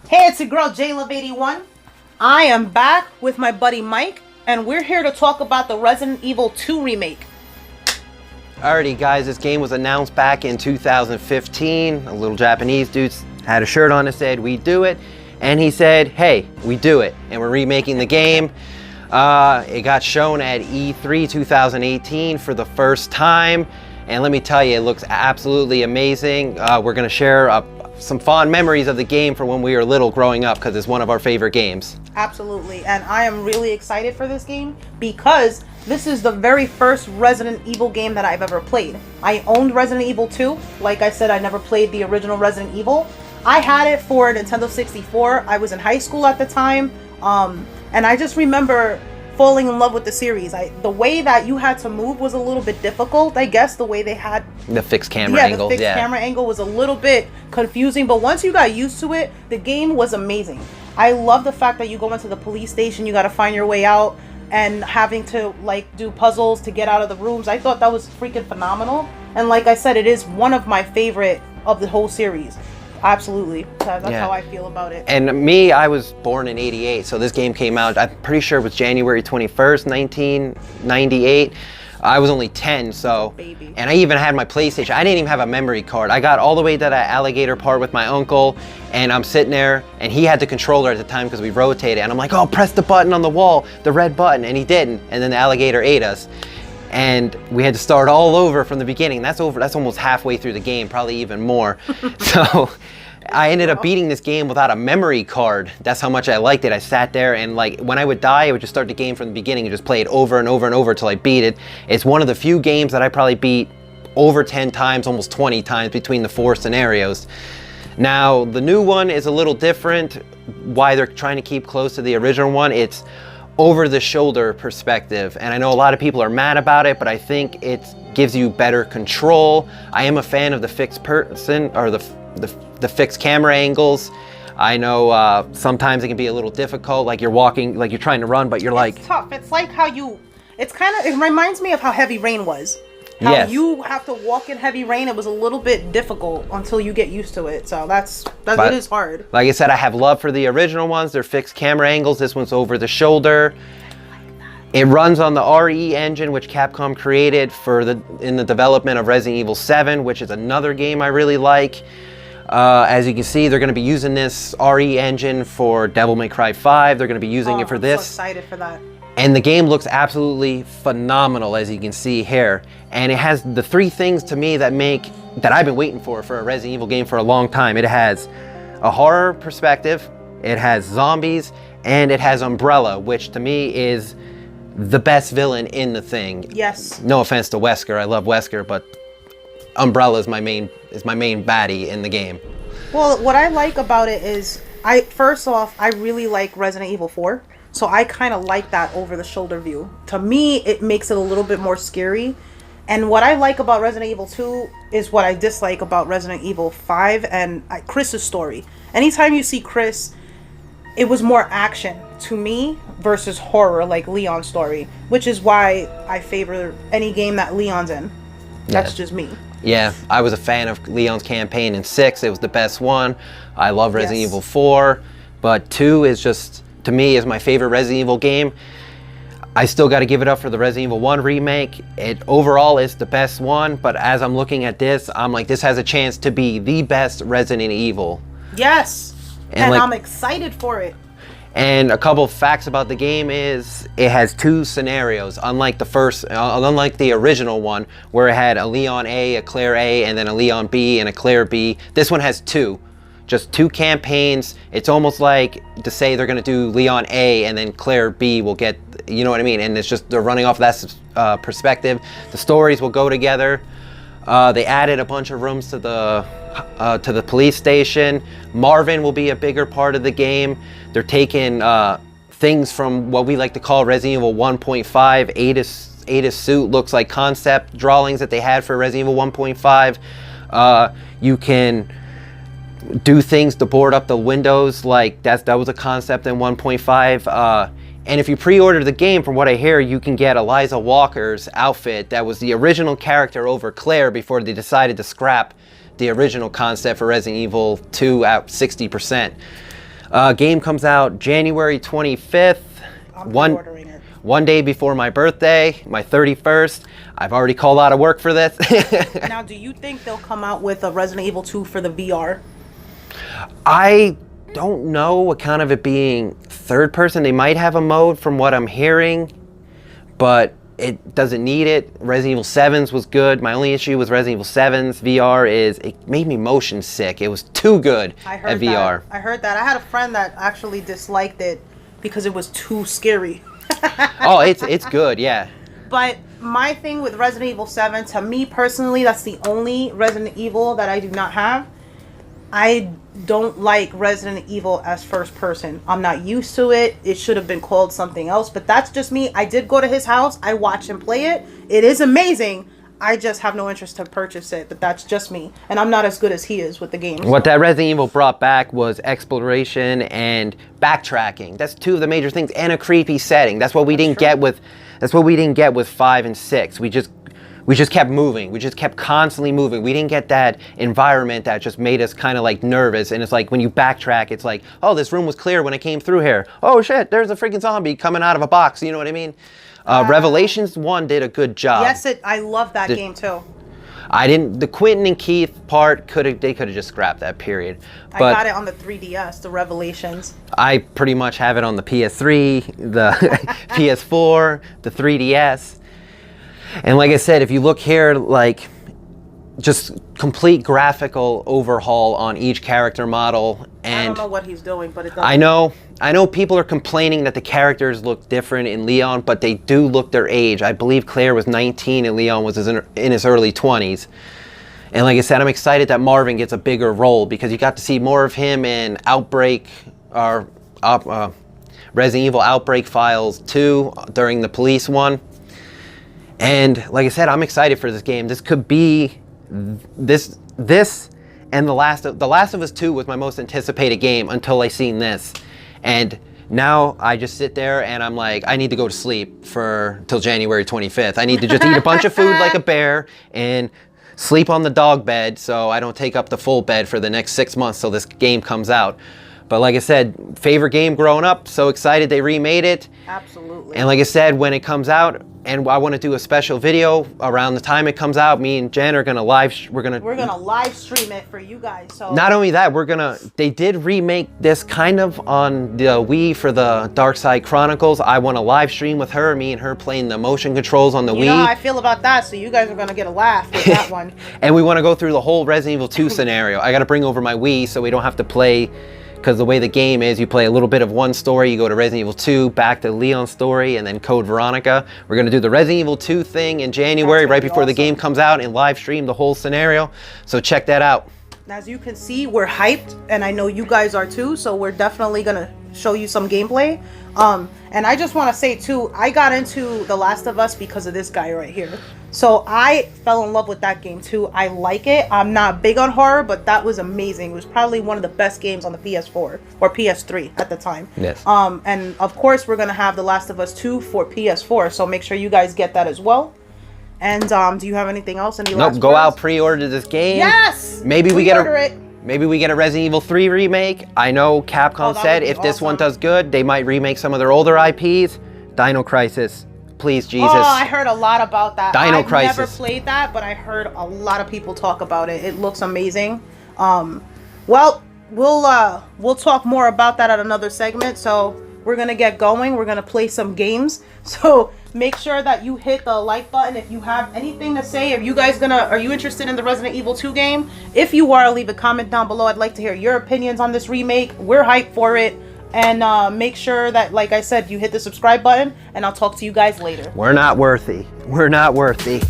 Hey, it's your girl JLove81. I am back with my buddy Mike, and we're here to talk about the Resident Evil 2 remake. Alrighty guys, this game was announced back in 2015. A little Japanese dude had a shirt on that said, "We do it." And he said, "Hey, we do it." And we're remaking the game. It got shown at E3 2018 for the first time. And let me tell you, it looks absolutely amazing. We're gonna share some fond memories of the game from when we were little growing up, because it's one of our favorite games. Absolutely, and I am really excited for this game because this is the very first Resident Evil game that I've ever played. I owned Resident Evil 2. Like I said, I never played the original Resident Evil. I had it for Nintendo 64. I was in high school at the time, and I just remember falling in love with the series. The way that you had to move was a little bit difficult, I guess. The way they had the fixed camera angle. The fixed camera angle was a little bit confusing, but once you got used to it, the game was amazing. I love the fact that you go into the police station, you got to find your way out, and having to like do puzzles to get out of the rooms. I thought that was freaking phenomenal, and like I said, it is one of my favorite of the whole series. Absolutely. That's how I feel about it. And me, I was born in '88, so this game came out, I'm pretty sure it was January 21st, 1998. I was only 10, so, baby. And I even had my PlayStation. I didn't even have a memory card. I got all the way to that alligator part with my uncle, and I'm sitting there, and he had the controller at the time because we rotated, and I'm like, oh, press the button on the wall, the red button, and he didn't, and then the alligator ate us. And we had to start all over from the beginning. That's almost halfway through the game, probably even more. So I ended up beating this game without a memory card. That's how much I liked it. I sat there and like when I would die, I would just start the game from the beginning and just play it over and over and over till I beat it. It's one of the few games that I probably beat over 10 times, almost 20 times between the 4 scenarios. Now, the new one is a little different. Why they're trying to keep close to the original one, it's over the shoulder perspective, and I know a lot of people are mad about it, but I think it gives you better control. I am a fan of the fixed person or the fixed camera angles. I know sometimes it can be a little difficult, like you're walking, like you're trying to run, but you're it's tough. It's like how it reminds me of how Heavy Rain was. How you have to walk in heavy rain. It was a little bit difficult until you get used to it. So it is hard. Like I said, I have love for the original ones. They're fixed camera angles. This one's over the shoulder. It runs on the RE engine, which Capcom created in the development of Resident Evil 7, which is another game I really like. As you can see, they're going to be using this RE engine for Devil May Cry 5. They're going to be using it for this. I'm so excited for that. And the game looks absolutely phenomenal, as you can see here. And it has the 3 things to me that I've been waiting for a Resident Evil game for a long time. It has a horror perspective, it has zombies, and it has Umbrella, which to me is the best villain in the thing. Yes. No offense to Wesker, I love Wesker, but Umbrella is my main baddie in the game. Well, what I like about it is, first off, I really like Resident Evil 4. So I kind of like that over-the-shoulder view. To me, it makes it a little bit more scary. And what I like about Resident Evil 2 is what I dislike about Resident Evil 5 and Chris's story. Anytime you see Chris, it was more action to me versus horror like Leon's story, which is why I favor any game that Leon's in. That's just me. Yeah, I was a fan of Leon's campaign in 6. It was the best one. I love Resident Evil 4, but 2 is just, to me, is my favorite Resident Evil game. I still got to give it up for the Resident Evil 1 remake. It overall is the best one, but as I'm looking at this, I'm like, this has a chance to be the best Resident Evil. Yes, and I'm excited for it. And a couple of facts about the game is it has 2 scenarios, unlike the original one, where it had a Leon A, a Claire A, and then a Leon B and a Claire B. This one has 2. Just 2 campaigns. It's almost like to say they're going to do Leon A and then Claire B will get, you know what I mean? And it's just, they're running off that perspective. The stories will go together. They added a bunch of rooms to the police station. Marvin will be a bigger part of the game. They're taking things from what we like to call Resident Evil 1.5. Ada's suit looks like concept drawings that they had for Resident Evil 1.5. You can do things to board up the windows, like that was a concept in 1.5. And if you pre-order the game, from what I hear, you can get Eliza Walker's outfit that was the original character over Claire before they decided to scrap the original concept for Resident Evil 2 at 60%. Game comes out January 25th. I'm ordering it. One day before my birthday, my 31st. I've already called out of work for this. Now, do you think they'll come out with a Resident Evil 2 for the VR? I don't know, account of it being third person. They might have a mode from what I'm hearing, but it doesn't need it. Resident Evil 7's was good. My only issue with Resident Evil 7's VR is it made me motion sick. It was too good at VR. I heard that. I had a friend that actually disliked it because it was too scary. Oh, it's good, yeah. But my thing with Resident Evil 7, to me personally, that's the only Resident Evil that I do not have. I don't like Resident Evil as first person. I'm not used to it. It should have been called something else, but that's just me. I did go to his house. I watched him play it. It is amazing. I just have no interest to purchase it, but that's just me. And I'm not as good as he is with the games. What that Resident Evil brought back was exploration and backtracking. That's two of the major things, and a creepy setting. That's what we didn't get with 5 and 6. We just kept moving. We just kept constantly moving. We didn't get that environment that just made us kind of like nervous. And it's like when you backtrack, it's like, oh, this room was clear when I came through here. Oh shit, there's a freaking zombie coming out of a box. You know what I mean? Revelations 1 did a good job. Yes, I love that game too. The Quentin and Keith part they could have just scrapped that, period. But I got it on the 3DS, the Revelations. I pretty much have it on the PS3, the PS4, the 3DS. And like I said, if you look here, like, just complete graphical overhaul on each character model. And I don't know what he's doing, but it doesn't. I know people are complaining that the characters look different in Leon, but they do look their age. I believe Claire was 19 and Leon was in his early 20s. And like I said, I'm excited that Marvin gets a bigger role because you got to see more of him in Resident Evil Outbreak Files 2 during the police one. And like I said, I'm excited for this game. This could be this and The Last of Us 2 was my most anticipated game until I seen this. And now I just sit there and I'm like, I need to go to sleep till January 25th. I need to just eat a bunch of food like a bear and sleep on the dog bed so I don't take up the full bed for the next 6 months till this game comes out. But like I said, favorite game growing up, so excited they remade it. Absolutely. And like I said, when it comes out, and I want to do a special video around the time it comes out, me and Jen are gonna live stream it for you guys. So not only that, they did remake this kind of on the Wii for the Dark Side Chronicles. I want to live stream with her, me and her playing the motion controls on the Wii. You know how I feel about that, so you guys are gonna get a laugh with that one. And we want to go through the whole Resident Evil 2 scenario. I got to bring over my Wii so we don't have to play. Because the way the game is, you play a little bit of one story, you go to Resident Evil 2, back to Leon's story, and then Code Veronica. We're going to do the Resident Evil 2 thing in January, right before the game comes out, and live stream the whole scenario. So check that out. As you can see, we're hyped, and I know you guys are too, so we're definitely going to show you some gameplay. And I just want to say too, I got into The Last of Us because of this guy right here. So I fell in love with that game too. I like it. I'm not big on horror, but that was amazing. It was probably one of the best games on the PS4 or PS3 at the time. Yes. And of course, we're going to have The Last of Us 2 for PS4, so make sure you guys get that as well. And do you have anything else? Nope, go out, pre-order this game. Yes! Maybe we get a Resident Evil 3 remake. I know Capcom said if this one does good, they might remake some of their older IPs. Dino Crisis. Please, Jesus. Oh, I heard a lot about that. Dino Crisis. I've never played that, but I heard a lot of people talk about it. It looks amazing. Well, we'll talk more about that at another segment. So we're gonna get going. We're gonna play some games. So make sure that you hit the like button if you have anything to say. Are you interested in the Resident Evil 2 game? If you are, leave a comment down below. I'd like to hear your opinions on this remake. We're hyped for it. And make sure that, like I said, you hit the subscribe button, and I'll talk to you guys later. We're not worthy. We're not worthy.